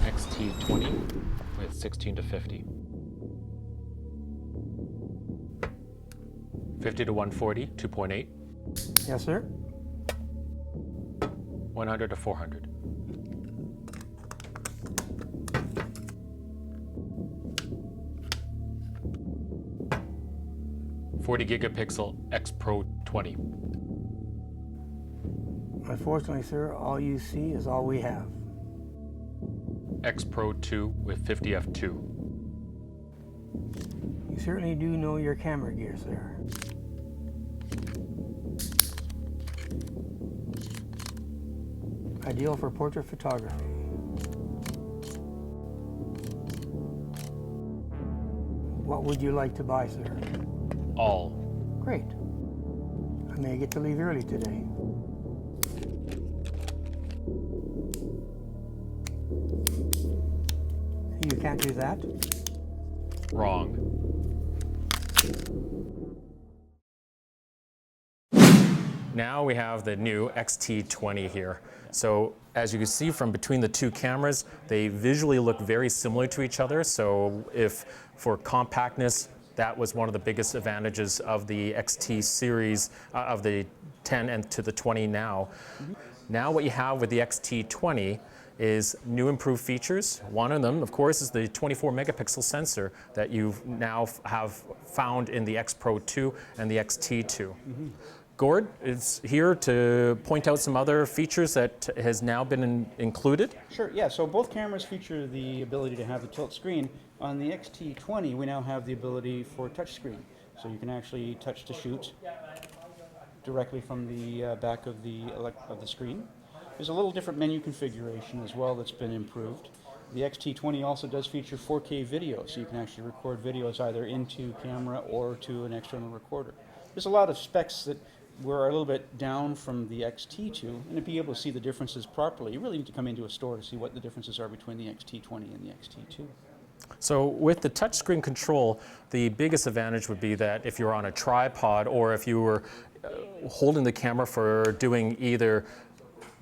X-T20 with 16 to 50. 50 to 140, 2.8. Yes, sir. 100 to 400. 40 gigapixel X Pro 20. Unfortunately, sir, all you see is all we have. X Pro 2 with 50 f2. You certainly do know your camera gear, sir. Ideal for portrait photography. What would you like to buy, sir? All. Great. I may get to leave early today. You can't do that? Wrong. Now we have the new X-T20 here. So as you can see from between the two cameras, they visually look very similar to each other. So if for compactness, that was one of the biggest advantages of the X-T series, of the 10 and to the 20 now. Now what you have with the X-T20 is new improved features. One of them, of course, is the 24 megapixel sensor that you now have found in the X Pro 2 and the X-T2. Gord is here to point out some other features that has now been included. Sure, yeah, so both cameras feature the ability to have the tilt screen. On the X-T20, we now have the ability for touchscreen. So you can actually touch to shoot directly from the back of the screen. There's a little different menu configuration as well that's been improved. The X-T20 also does feature 4K video, so you can actually record videos either into camera or to an external recorder. There's a lot of specs that were a little bit down from the X-T2, and to be able to see the differences properly, you really need to come into a store to see what the differences are between the X-T20 and the X-T2. So with the touchscreen control, the biggest advantage would be that if you're on a tripod or if you were holding the camera for doing either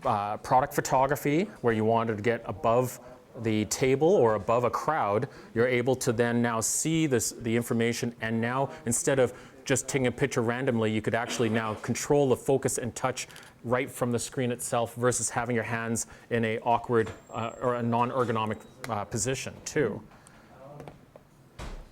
product photography, where you wanted to get above the table or above a crowd, you're able to then now see the information, and now instead of just taking a picture randomly, you could actually now control the focus and touch right from the screen itself versus having your hands in a awkward or a non-ergonomic position too.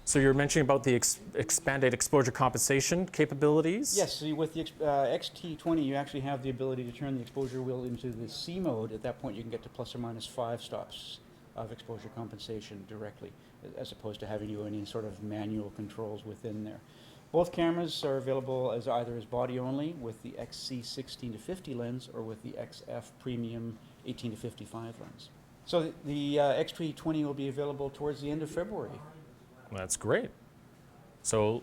So you're mentioning about the expanded exposure compensation capabilities? Yes, so with the X-T20, you actually have the ability to turn the exposure wheel into the C mode. At that point, you can get to plus or minus 5 stops of exposure compensation directly, as opposed to having to do any sort of manual controls within there. Both cameras are available as either as body only with the XC 16 to 50 lens or with the XF Premium 18 to 55 lens. So the X-T20 will be available towards the end of February. That's great. So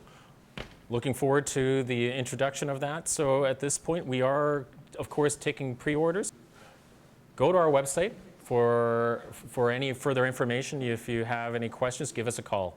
looking forward to the introduction of that. So at this point, we are, of course, taking pre-orders. Go to our website for any further information. If you have any questions, give us a call.